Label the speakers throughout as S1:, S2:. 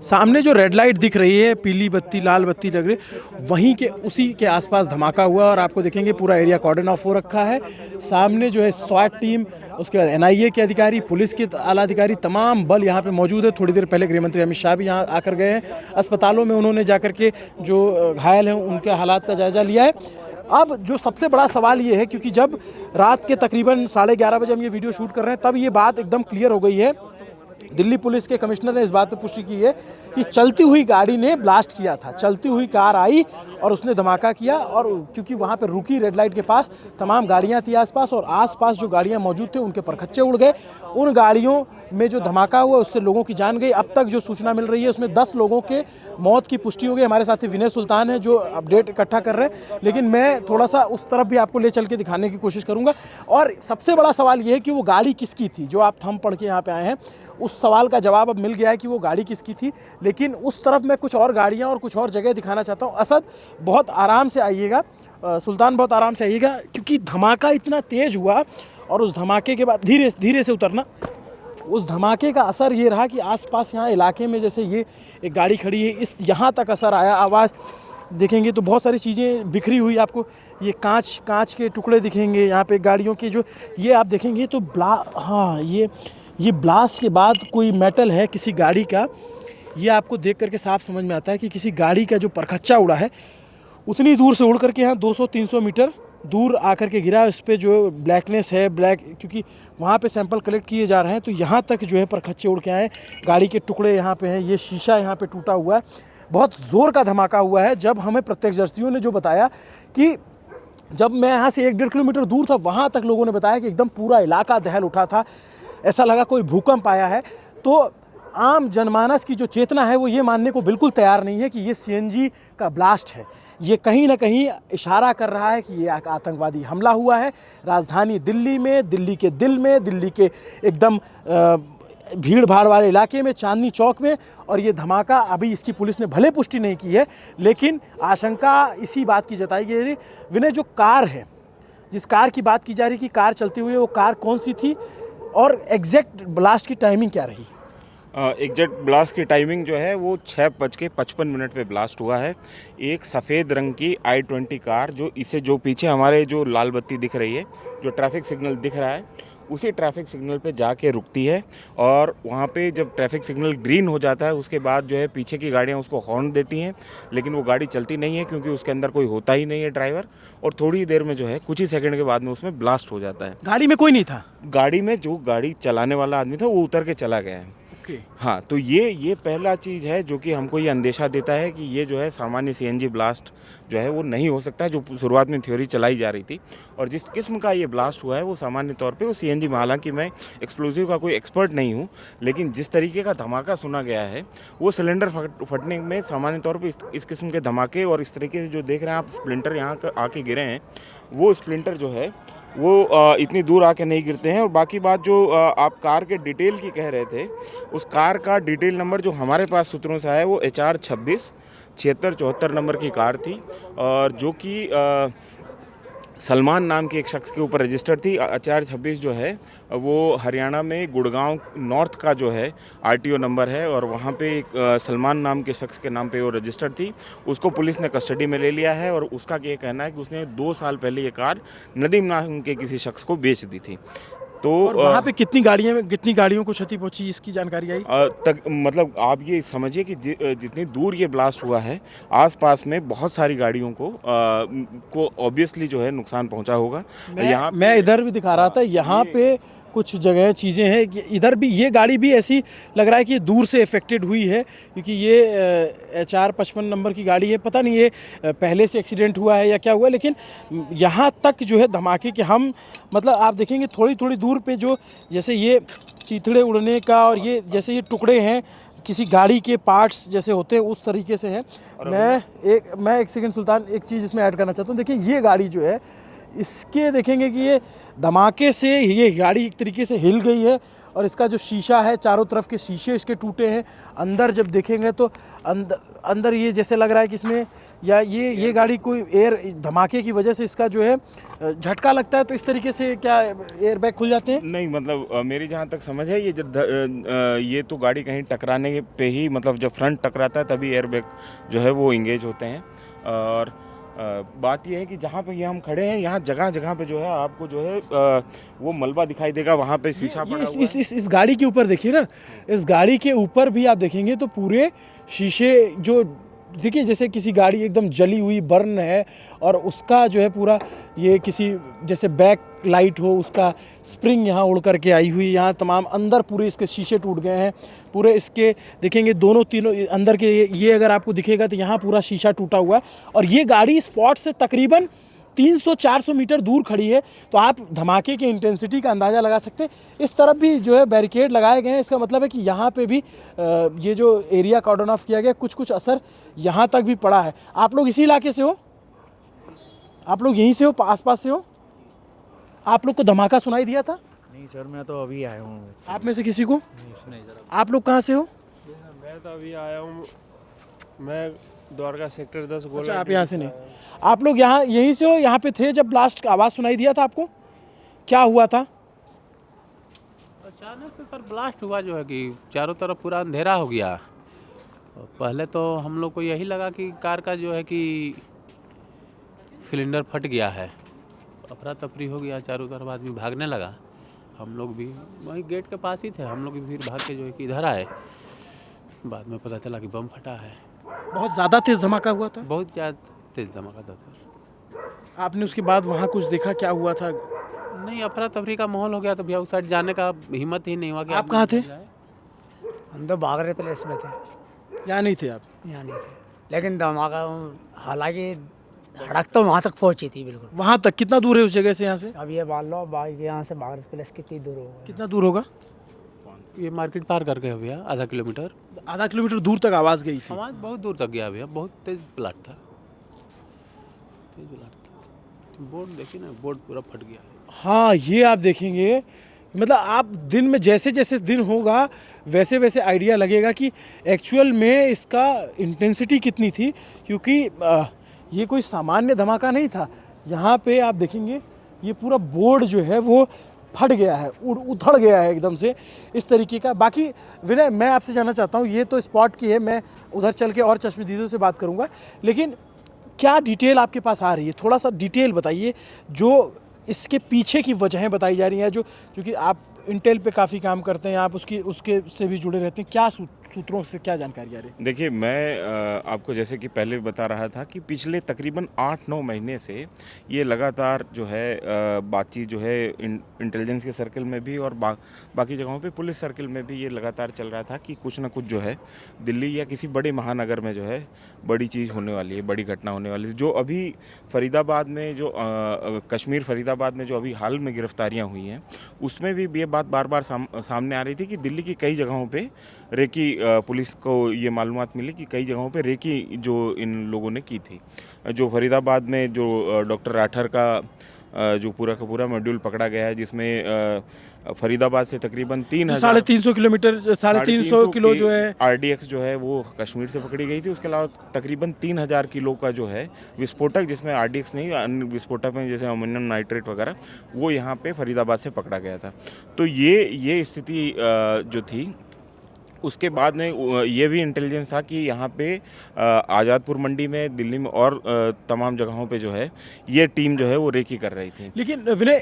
S1: सामने जो red light दिख रही है, पीली बत्ती लाल बत्ती लग रही है, वहीं के उसी के आसपास धमाका हुआ और आपको देखेंगे पूरा एरिया कॉर्डन ऑफ हो रखा है। सामने जो है स्वाट टीम, उसके बाद एनआईए के अधिकारी, पुलिस के आला अधिकारी, तमाम बल यहाँ पे मौजूद है। थोड़ी देर पहले गृहमंत्री अमित शाह भी यहाँ आकर गए हैं। अस्पतालों में उन्होंने जाकर के जो घायल हैं उनके हालात का जायजा लिया है। अब जो सबसे बड़ा सवाल ये है, क्योंकि जब रात के तकरीबन 11:30 बजे हम ये वीडियो शूट कर रहे हैं, तब ये बात एकदम क्लियर हो गई है। दिल्ली पुलिस के कमिश्नर ने इस बात पर पुष्टि की है कि चलती हुई गाड़ी ने ब्लास्ट किया था। चलती हुई कार आई और उसने धमाका किया, और क्योंकि वहाँ पर रुकी रेड लाइट के पास तमाम गाड़ियाँ थी आसपास, और आसपास जो गाड़ियाँ मौजूद थे उनके परखच्चे उड़ गए। उन गाड़ियों में जो धमाका हुआ उससे लोगों की जान गई। अब तक जो सूचना मिल रही है उसमें 10 लोगों के मौत की पुष्टि हो गई। हमारे साथी विनय सुल्तान है जो अपडेट इकट्ठा कर रहे हैं, लेकिन मैं थोड़ा सा उस तरफ भी आपको ले चल के दिखाने की कोशिश करूँगा। और सबसे बड़ा सवाल ये है कि वो गाड़ी किसकी थी। जो आप थंब पढ़ के यहाँ पे आए हैं, उस सवाल का जवाब अब मिल गया है कि वो गाड़ी किसकी थी। लेकिन उस तरफ मैं कुछ और गाड़ियाँ और कुछ और जगह दिखाना चाहता हूँ। असद, बहुत आराम से आइएगा, सुल्तान बहुत आराम से आइएगा, क्योंकि धमाका इतना तेज़ हुआ और उस धमाके के बाद धीरे धीरे से उतरना। उस धमाके का असर ये रहा कि आसपास यहाँ इलाके में, जैसे ये एक गाड़ी खड़ी है, इस यहाँ तक असर आया। आवाज़ देखेंगे तो बहुत सारी चीज़ें बिखरी हुई, आपको ये कांच के टुकड़े दिखेंगे यहाँ पे गाड़ियों के। जो ये आप देखेंगे तो ये ब्लास्ट के बाद कोई मेटल है किसी गाड़ी का। ये आपको देख करके साफ समझ में आता है कि किसी गाड़ी का जो परखच्चा उड़ा है, उतनी दूर से उड़ करके यहाँ 200-300 मीटर दूर आकर के गिरा। इस पर जो ब्लैकनेस है, क्योंकि वहाँ पे सैंपल कलेक्ट किए जा रहे हैं, तो यहाँ तक जो है परखच्चे उड़ के आए। गाड़ी के टुकड़े यहाँ पे हैं, ये शीशा यहाँ पे टूटा हुआ है। बहुत ज़ोर का धमाका हुआ है। जब हमें प्रत्यक्षदर्शियों ने जो बताया कि जब मैं यहाँ से 1-1.5 किलोमीटर दूर था, वहाँ तक लोगों ने बताया कि एकदम पूरा इलाका दहल उठा था, ऐसा लगा कोई भूकंप आया है। तो आम जनमानस की जो चेतना है वो ये मानने को बिल्कुल तैयार नहीं है कि ये सीएनजी का ब्लास्ट है। ये कहीं ना कहीं इशारा कर रहा है कि ये आतंकवादी हमला हुआ है राजधानी दिल्ली में, दिल्ली के दिल में, दिल्ली के एकदम भीड़ भाड़ वाले इलाके में, चांदनी चौक में। और ये धमाका अभी इसकी पुलिस ने भले पुष्टि नहीं की है, लेकिन आशंका इसी बात की जताई गई है। विनय, जो कार है, जिस कार की बात की जा रही है कि कार चलती हुई, वो कार कौन सी थी और एग्जैक्ट ब्लास्ट की टाइमिंग क्या रही?
S2: एग्जैक्ट ब्लास्ट की टाइमिंग जो है वो 6:55 पे ब्लास्ट हुआ है। एक सफ़ेद रंग की i20 कार, जो पीछे हमारे जो लाल बत्ती दिख रही है, जो ट्रैफिक सिग्नल दिख रहा है, उसी ट्रैफिक सिग्नल पे जाके रुकती है। और वहाँ पे जब ट्रैफिक सिग्नल ग्रीन हो जाता है, उसके बाद जो है पीछे की गाड़ियाँ उसको हॉर्न देती हैं, लेकिन वो गाड़ी चलती नहीं है क्योंकि उसके अंदर कोई होता ही नहीं है ड्राइवर। और थोड़ी देर में जो है, कुछ ही सेकंड के बाद में उसमें ब्लास्ट हो जाता है।
S1: गाड़ी में कोई नहीं था?
S2: गाड़ी में जो गाड़ी चलाने वाला आदमी था वो उतर के चला गया है। हाँ, तो ये पहला चीज़ है जो कि हमको ये अंदेशा देता है कि ये जो है सामान्य सीएनजी ब्लास्ट जो है वो नहीं हो सकता है, जो शुरुआत में थ्योरी चलाई जा रही थी। और जिस किस्म का ये ब्लास्ट हुआ है वो सामान्य तौर पे वो सीएनजी में, हालांकि मैं एक्सप्लोजिव का कोई एक्सपर्ट नहीं हूँ, लेकिन जिस तरीके का धमाका सुना गया है वो सिलेंडर फटने में सामान्य तौर पर इस किस्म के धमाके, और इस तरीके से जो देख रहे हैं आप स्प्लिंटर यहाँ आके गिरे हैं, वो स्प्लिंटर जो है वो इतनी दूर आके नहीं गिरते हैं। और बाकी बात जो आप कार के डिटेल की कह रहे थे, उस कार का डिटेल नंबर जो हमारे पास सूत्रों से आया वो HR 26-7674 नंबर की कार थी, और जो कि सलमान नाम के एक शख्स के ऊपर रजिस्टर्ड थी। HR 26 जो है वो हरियाणा में गुड़गांव नॉर्थ का जो है RTO नंबर है, और वहाँ पे एक सलमान नाम के शख्स के नाम पे वो रजिस्टर्ड थी। उसको पुलिस ने कस्टडी में ले लिया है, और उसका ये कहना है कि उसने 2 साल पहले ये कार नदीम नाम के किसी शख्स को बेच दी थी। तो
S1: वहाँ पे कितनी गाड़ियों को क्षति पहुंची, इसकी जानकारी आई?
S2: मतलब आप ये समझिए कि जितनी दूर ये ब्लास्ट हुआ है, आसपास में बहुत सारी गाड़ियों को ऑब्वियसली जो है नुकसान पहुंचा होगा।
S1: मैं इधर भी दिखा रहा था, यहाँ पे कुछ जगह चीज़ें हैं कि इधर भी ये गाड़ी भी ऐसी लग रहा है कि दूर से इफेक्टेड हुई है, क्योंकि ये HR 55 नंबर की गाड़ी है। पता नहीं ये पहले से एक्सीडेंट हुआ है या क्या हुआ, लेकिन यहाँ तक जो है धमाके के हम, मतलब आप देखेंगे थोड़ी थोड़ी दूर पे जो जैसे ये चीथड़े उड़ने का, और ये जैसे ये टुकड़े हैं किसी गाड़ी के पार्ट्स जैसे होते हैं, उस तरीके से हैं। मैं एक सेकेंड सुल्तान, एक चीज़ इसमें ऐड करना चाहता हूँ। देखिए ये गाड़ी जो है, इसके देखेंगे कि ये धमाके से ये गाड़ी एक तरीके से हिल गई है, और इसका जो शीशा है, चारों तरफ के शीशे इसके टूटे हैं। अंदर जब देखेंगे तो अंदर ये जैसे लग रहा है कि इसमें या ये गाड़ी कोई एयर धमाके की वजह से इसका जो है झटका लगता है, तो इस तरीके से क्या एयर बैग खुल जाते हैं?
S2: नहीं, मतलब मेरी जहाँ तक समझ है ये तो गाड़ी कहीं टकराने पे ही, मतलब जब फ्रंट टकराता है तभी एयर बैग जो है वो इंगेज होते हैं। और बात यह है कि जहाँ पे ये हम खड़े हैं, यहाँ जगह जगह पे जो है आपको जो है वो मलबा दिखाई देगा, वहाँ पे शीशा पड़ा हुआ है।
S1: इस गाड़ी के ऊपर देखिए ना, इस गाड़ी के ऊपर भी आप देखेंगे तो पूरे शीशे जो देखिए जैसे किसी गाड़ी एकदम जली हुई बर्न है, और उसका जो है पूरा ये किसी जैसे बैक लाइट हो उसका स्प्रिंग यहाँ उड़ करके आई हुई, यहाँ तमाम अंदर पूरे इसके शीशे टूट गए हैं पूरे। इसके देखेंगे दोनों तीनों अंदर के ये अगर आपको दिखेगा तो यहाँ पूरा शीशा टूटा हुआ है, और ये गाड़ी स्पॉट से तकरीबन 300-400 मीटर दूर खड़ी है। तो आप धमाके की इंटेंसिटी का अंदाज़ा लगा सकते हैं। इस तरफ भी जो है बैरिकेड लगाए गए हैं, इसका मतलब है कि यहाँ पे भी ये जो एरिया कॉर्डन ऑफ किया गया, कुछ असर यहाँ तक भी पड़ा है। आप लोग इसी इलाके से हो? आप लोग यहीं से हो, आसपास से हो? आप लोग को धमाका सुनाई दिया था?
S3: नहीं सर, मैं तो अभी आया हूँ।
S1: आप में से किसी को? आप लोग कहाँ से हो?
S4: मैं तो अभी आया हूँ, मैं द्वारका सेक्टर 10 गोला।
S1: अच्छा, आप यहाँ से नहीं, आप लोग यहाँ यहीं से हो? यहाँ पे थे जब ब्लास्ट का आवाज़ सुनाई दिया था आपको? क्या हुआ था?
S4: अचानक से सर ब्लास्ट हुआ जो है कि चारों तरफ पूरा अंधेरा हो गया। पहले तो हम लोग को यही लगा कि कार का जो है कि सिलेंडर फट गया है। अफरा तफरी हो गया, चारों तरफ आदमी भागने लगा। हम लोग भी वहीं गेट के पास ही थे, हम लोग भी फिर भाग के जो है कि इधर आए। बाद में पता चला कि बम फटा है।
S1: बहुत ज़्यादा तेज़ धमाका हुआ था?
S4: बहुत ज़्यादा तेज धमाका था सर।
S1: आपने उसके बाद वहाँ कुछ देखा, क्या हुआ था?
S4: नहीं, अफरा तफरी का माहौल हो गया तो भैया उस साइड जाने का हिम्मत ही नहीं हुआ कि
S1: आप कहाँ थे?
S3: हम तो भाग रहे प्लेस में थे,
S1: यहाँ नहीं थे आप?
S3: यहाँ नहीं थे, लेकिन धमाका हालांकि हड़क तो वहाँ तक पहुँची थी बिल्कुल।
S1: वहाँ तक कितना दूर है उस जगह से यहाँ से?
S3: अब ये मान लो बाइक यहाँ से भागरत प्लेस कितनी दूर होगा?
S1: कितना दूर होगा?
S4: ये मार्केट पार करके है भैया, आधा किलोमीटर।
S1: आधा किलोमीटर दूर तक आवाज़ गई थी?
S4: आवाज़ बहुत दूर तक गया भैया, बहुत तेज ब्लास्ट था, तेज ब्लास्ट था। बोर्ड देखिए ना, बोर्ड पूरा फट गया है।
S1: हाँ, ये आप देखेंगे, मतलब आप दिन में जैसे जैसे दिन होगा वैसे वैसे आइडिया लगेगा कि एक्चुअल में इसका इंटेंसिटी कितनी थी, क्योंकि ये कोई सामान्य धमाका नहीं था। यहाँ पे आप देखेंगे ये पूरा बोर्ड जो है वो फट गया है, उधड़ गया है एकदम से इस तरीके का। बाकी विनय, मैं आपसे जानना चाहता हूँ, ये तो स्पॉट की है, मैं उधर चल के और चश्मदीदों से बात करूँगा, लेकिन क्या डिटेल आपके पास आ रही है? थोड़ा सा डिटेल बताइए, जो इसके पीछे की वजहें बताई जा रही हैं, जो क्योंकि आप इंटेल पे काफ़ी काम करते हैं, आप उसके से भी जुड़े रहते हैं, क्या सूत्रों से क्या जानकारी आ रही है?
S2: देखिए, मैं आपको जैसे कि पहले बता रहा था कि पिछले तकरीबन 8-9 महीने से ये लगातार जो है बातचीत जो है इंटेलिजेंस के सर्कल में भी और बाकी जगहों पे पुलिस सर्कल में भी ये लगातार चल रहा था कि कुछ ना कुछ जो है दिल्ली या किसी बड़े महानगर में जो है बड़ी चीज़ होने वाली है, बड़ी घटना होने वाली है। जो अभी फरीदाबाद में जो कश्मीर फरीदाबाद में जो अभी हाल में गिरफ्तारियाँ हुई हैं, उसमें भी ये बात बार बार सामने आ रही थी कि दिल्ली की कई जगहों पे रेकी, पुलिस को ये मालूमात मिली कि कई जगहों पे रेकी जो इन लोगों ने की थी। जो फरीदाबाद में जो डॉक्टर राठर का जो पूरा का पूरा मॉड्यूल पकड़ा गया है, जिसमें फरीदाबाद से तकरीबन
S1: 350 किलोमीटर 350 किलो जो है
S2: RDX जो है वो कश्मीर से पकड़ी गई थी। उसके अलावा तकरीबन 3000 किलो का जो है विस्फोटक, जिसमें RDX नहीं अन्य विस्फोटक में जैसे अमोनियम नाइट्रेट वगैरह, वो यहाँ पे फरीदाबाद से पकड़ा गया था। तो ये स्थिति जो थी, उसके बाद में ये भी इंटेलिजेंस था कि यहाँ पे आज़ादपुर मंडी में, दिल्ली में और तमाम जगहों पे जो है ये टीम जो है वो रेकी कर रही थी।
S1: लेकिन विनय,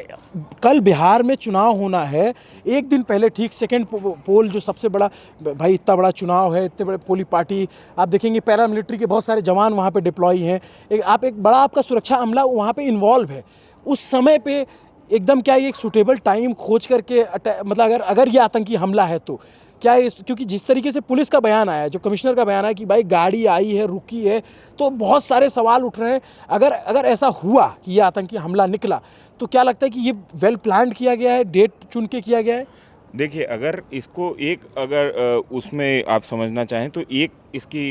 S1: कल बिहार में चुनाव होना है, एक दिन पहले ठीक सेकंड पोल जो सबसे बड़ा, भाई इतना बड़ा चुनाव है, इतने बड़े पोलिंग पार्टी, आप देखेंगे पैरामिलिट्री के बहुत सारे जवान वहाँ पे डिप्लॉय हैं, एक बड़ा आपका सुरक्षा अमला वहाँ पे इन्वॉल्व है। उस समय पे एकदम क्या ये एक सूटेबल टाइम खोज करके मतलब अगर ये आतंकी हमला है तो क्या क्योंकि जिस तरीके से पुलिस का बयान आया है, जो कमिश्नर का बयान आया कि भाई गाड़ी आई है, रुकी है, तो बहुत सारे सवाल उठ रहे हैं। अगर ऐसा हुआ कि ये आतंकी हमला निकला, तो क्या लगता है कि ये वेल प्लान्ड किया गया है, डेट चुन के किया गया है?
S2: देखिए, अगर इसको अगर उसमें आप समझना चाहें तो एक इसकी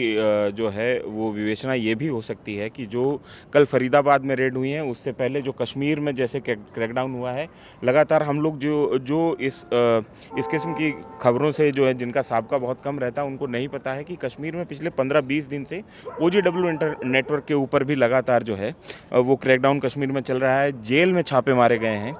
S2: जो है वो विवेचना ये भी हो सकती है कि जो कल फरीदाबाद में रेड हुई हैं उससे पहले जो कश्मीर में जैसे क्रैकडाउन हुआ है, लगातार हम लोग जो इस किस्म की खबरों से जो है जिनका साबका बहुत कम रहता है उनको नहीं पता है कि कश्मीर में पिछले 15-20 दिन से OGW नेटवर्क के ऊपर भी लगातार जो है वो क्रैकडाउन कश्मीर में चल रहा है, जेल में छापे मारे गए हैं।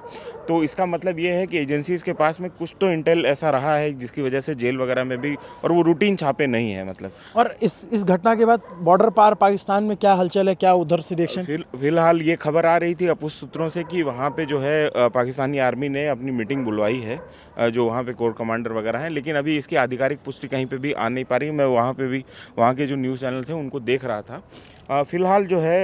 S2: तो इसका मतलब ये है कि एजेंसीज़ के पास में कुछ तो इंटेल ऐसा रहा है जिसकी वजह से जेल वगैरह में भी, और वो रूटीन छापे नहीं है मतलब।
S1: और इस घटना के बाद बॉर्डर पार पाकिस्तान में क्या हलचल है, क्या उधर से रिएक्शन?
S2: फिलहाल ये खबर आ रही थी अपुष्ट सूत्रों से कि वहाँ पे जो है पाकिस्तानी आर्मी ने अपनी मीटिंग बुलवाई है, जो वहाँ पे कोर कमांडर वगैरह हैं, लेकिन अभी इसकी आधिकारिक पुष्टि कहीं पे भी आ नहीं पा रही। मैं वहाँ पे भी वहाँ के जो न्यूज़ चैनल थे उनको देख रहा था। फिलहाल जो है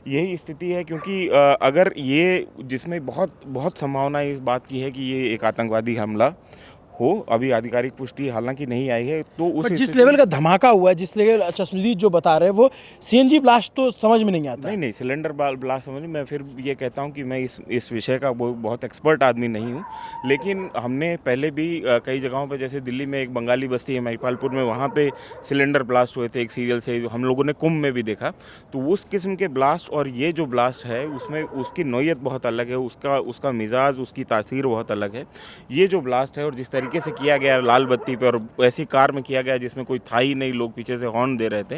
S2: यही स्थिति है, क्योंकि अगर ये जिसमें बहुत संभावना इस बात की है कि ये एक आतंकवादी हमला हो, अभी आधिकारिक पुष्टि हालांकि नहीं आई है, तो उस
S1: जिस लेवल का धमाका हुआ है, जिस लेवल चश्मदीद जो बता रहे हैं, वो CNG ब्लास्ट तो समझ में नहीं आता।
S2: नहीं, सिलेंडर ब्लास्ट समझ। मैं फिर ये कहता हूँ कि मैं इस विषय का बहुत एक्सपर्ट आदमी नहीं हूँ, लेकिन हमने पहले भी कई जगहों पे, जैसे दिल्ली में एक बंगाली बस्ती है महिपालपुर में, वहाँ पे सिलेंडर ब्लास्ट हुए थे एक सीरियल से, हम लोगों ने कुंभ में भी देखा। तो उस किस्म के ब्लास्ट और ये जो ब्लास्ट है उसमें उसकी नौयत बहुत अलग है, उसका मिजाज, उसकी तासीर बहुत अलग है। ये जो ब्लास्ट है और जिस तरीके से किया गया लाल बत्ती पे और ऐसी कार में किया गया जिसमें कोई था ही नहीं, लोग पीछे से हॉर्न दे रहे थे,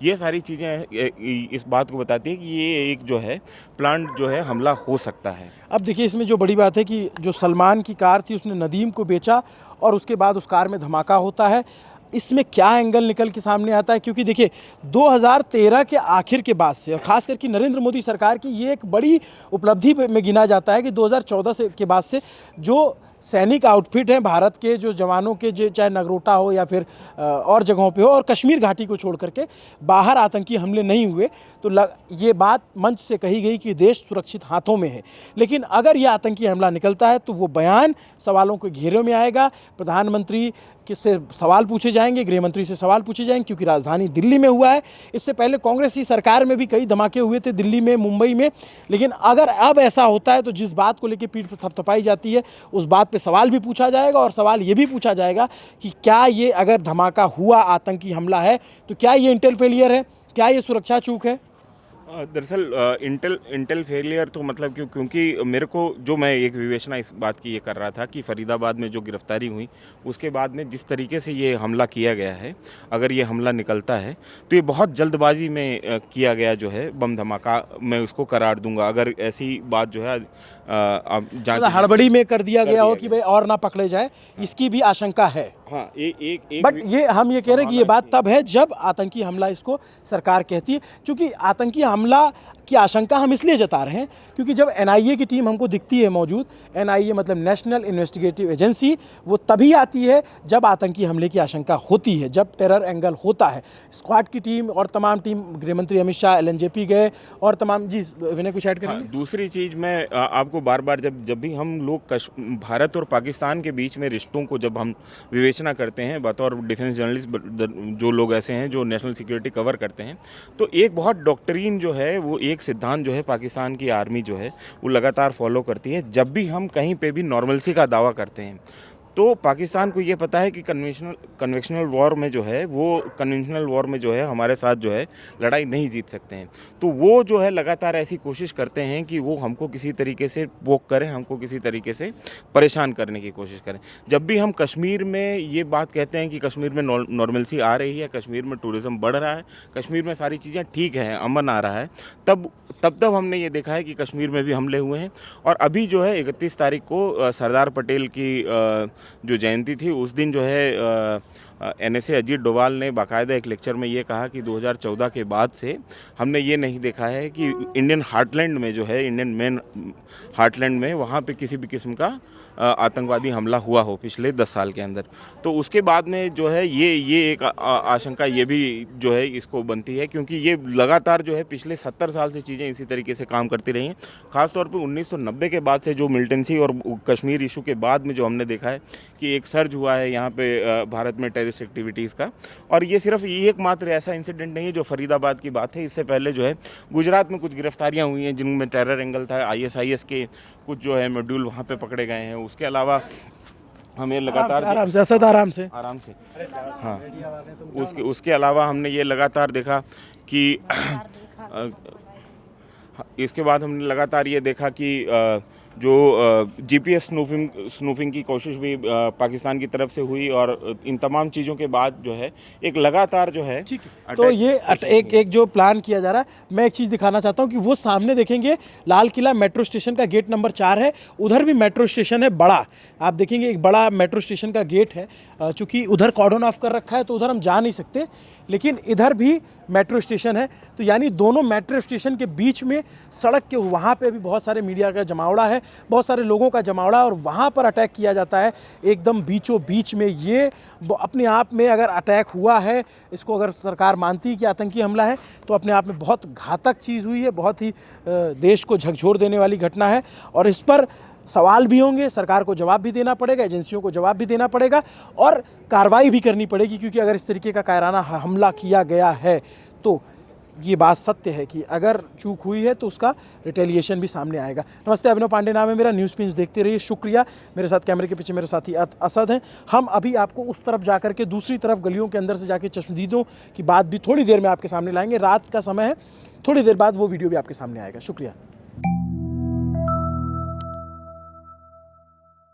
S2: ये सारी चीज़ें इस बात को बताती है कि ये एक जो है प्लान जो है हमला हो सकता है।
S1: अब देखिए, इसमें जो बड़ी बात है कि जो सलमान की कार थी उसने नदीम को बेचा और उसके बाद उस कार में धमाका होता है। इसमें क्या एंगल निकल के सामने आता है, क्योंकि देखिए 2013 के आखिर के बाद से, और ख़ास करके नरेंद्र मोदी सरकार की ये एक बड़ी उपलब्धि में गिना जाता है कि 2014 के बाद से जो सैनिक आउटफिट हैं भारत के, जो जवानों के, जो चाहे नगरोटा हो या फिर और जगहों पे हो, और कश्मीर घाटी को छोड़ करके बाहर आतंकी हमले नहीं हुए। तो ये बात मंच से कही गई कि देश सुरक्षित हाथों में है। लेकिन अगर यह आतंकी हमला निकलता है तो वो बयान सवालों के घेरे में आएगा। प्रधानमंत्री किससे सवाल पूछे जाएंगे, गृह मंत्री से सवाल पूछे जाएंगे, क्योंकि राजधानी दिल्ली में हुआ है। इससे पहले कांग्रेस की सरकार में भी कई धमाके हुए थे, दिल्ली में, मुंबई में। लेकिन अगर अब ऐसा होता है तो जिस बात को लेकर पीठ पर थपथपाई जाती है उस बात पे सवाल भी पूछा जाएगा, और सवाल ये भी पूछा जाएगा कि क्या ये अगर धमाका हुआ, आतंकी हमला है, तो क्या ये इंटेल फेलियर है, क्या ये सुरक्षा चूक है?
S2: दरअसल इंटेल फेलियर तो मतलब क्योंकि मेरे को जो मैं एक विवेचना इस बात की ये कर रहा था कि फरीदाबाद में जो गिरफ्तारी हुई उसके बाद में जिस तरीके से ये हमला किया गया है, अगर ये हमला निकलता है तो ये बहुत जल्दबाजी में किया गया जो है बम धमाका, मैं उसको करार दूंगा। अगर ऐसी बात जो है
S1: हड़बड़ी में कर दिया गया हो कि भाई और ना पकड़े जाए, इसकी भी आशंका है।
S2: हाँ, एक
S1: बट ये हम ये कह रहे हैं कि ये बात तब है जब आतंकी हमला इसको सरकार कहती है, क्योंकि आतंकी हमला की आशंका हम इसलिए जता रहे हैं क्योंकि जब NIA की टीम हमको दिखती है मौजूद, NIA मतलब नेशनल इन्वेस्टिगेटिव एजेंसी, वो तभी आती है जब आतंकी हमले की आशंका होती है, जब टेरर एंगल होता है। स्क्वाड की टीम और तमाम टीम, गृह मंत्री अमित शाह LNJP गए और तमाम। जी विनय कुछ ऐड करेंगे?
S2: दूसरी चीज़ मैं आपको बार बार जब भी हम लोग भारत और पाकिस्तान के बीच में रिश्तों को जब हम विवेचना करते हैं बतौर डिफेंस जर्नलिस्ट, जो लोग ऐसे हैं जो नेशनल सिक्योरिटी कवर करते हैं, तो एक बहुत डॉक्ट्रिन जो है, वो एक सिद्धांत जो है पाकिस्तान की आर्मी जो है वो लगातार फॉलो करती है। जब भी हम कहीं पे भी नॉर्मलसी का दावा करते हैं तो पाकिस्तान को ये पता है कि कन्वेंशनल वॉर में जो है, वो कन्वेंशनल वॉर में जो है हमारे साथ जो है लड़ाई नहीं जीत सकते हैं। तो वो जो है लगातार ऐसी कोशिश करते हैं कि वो हमको किसी तरीके से पोक करें, हमको किसी तरीके से परेशान करने की कोशिश करें। जब भी हम कश्मीर में ये बात कहते हैं कि कश्मीर में नॉर्मलसी आ रही है, कश्मीर में टूरिज़्म बढ़ रहा है, कश्मीर में सारी चीज़ें ठीक हैं, अमन आ रहा है, तब हमने ये देखा है कि कश्मीर में भी हमले हुए हैं। और अभी जो है 31 तारीख को सरदार पटेल की जो जयंती थी, उस दिन जो है NSA अजीत डोभाल ने बाकायदा एक लेक्चर में ये कहा कि 2014 के बाद से हमने ये नहीं देखा है कि इंडियन हार्टलैंड में जो है, इंडियन मेन हार्टलैंड में, वहाँ पे किसी भी किस्म का आतंकवादी हमला हुआ हो पिछले 10 साल के अंदर। तो उसके बाद में जो है ये एक आशंका ये भी जो है इसको बनती है, क्योंकि ये लगातार जो है पिछले 70 साल से चीज़ें इसी तरीके से काम करती रही हैं। ख़ासतौर पे 1990 के बाद से जो मिलिटेंसी और कश्मीर इशू के बाद में जो हमने देखा है कि एक सर्ज हुआ है यहाँ पे भारत में टेररिस्ट एक्टिविटीज़ का। और ये सिर्फ एकमात्र ऐसा इंसिडेंट नहीं है जो फरीदाबाद की बात है, इससे पहले जो है गुजरात में कुछ गिरफ्तारियाँ हुई हैं जिनमें टेरर एंगल था, ISIS के कुछ जो है मॉड्यूल वहाँ पे पकड़े गए हैं। उसके अलावा हमें लगातार
S1: आराम से असद, आराम से।
S2: आराम से, हाँ। उसके अलावा हमने ये लगातार देखा कि इसके बाद हमने लगातार ये देखा कि जो जीपीएस स्नूफिंग की कोशिश भी पाकिस्तान की तरफ से हुई, और इन तमाम चीज़ों के बाद जो है एक लगातार जो है
S1: तो ये एक जो प्लान किया जा रहा है, मैं एक चीज़ दिखाना चाहता हूँ कि वो सामने देखेंगे लाल किला मेट्रो स्टेशन का गेट नंबर 4 है, उधर भी मेट्रो स्टेशन है बड़ा, आप देखेंगे एक बड़ा मेट्रो स्टेशन का गेट है। चूँकि उधर कॉर्डन ऑफ कर रखा है तो उधर हम जा नहीं सकते, लेकिन इधर भी मेट्रो स्टेशन है। तो यानी दोनों मेट्रो स्टेशन के बीच में सड़क के वहाँ पे भी बहुत सारे मीडिया का जमावड़ा है, बहुत सारे लोगों का जमावड़ा है, और वहाँ पर अटैक किया जाता है एकदम बीचों बीच में। ये अपने आप में अगर अटैक हुआ है, इसको अगर सरकार मानती है कि आतंकी हमला है, तो अपने आप में बहुत घातक चीज़ हुई है, बहुत ही देश को झकझोर देने वाली घटना है। और इस पर सवाल भी होंगे, सरकार को जवाब भी देना पड़ेगा, एजेंसियों को जवाब भी देना पड़ेगा, और कार्रवाई भी करनी पड़ेगी, क्योंकि अगर इस तरीके का कायराना हमला किया गया है तो ये बात सत्य है कि अगर चूक हुई है तो उसका रिटेलिएशन भी सामने आएगा। नमस्ते, अभिनव पांडे नाम है मेरा, न्यूज़ पिंच देखते रहिए, शुक्रिया। मेरे साथ कैमरे के पीछे मेरे साथी असद हैं। हम अभी आपको उस तरफ जा कर के, दूसरी तरफ गलियों के अंदर से जाके चश्मदीदों की बात भी थोड़ी देर में आपके सामने लाएंगे। रात का समय है, थोड़ी देर बाद वो वीडियो भी आपके सामने आएगा। शुक्रिया।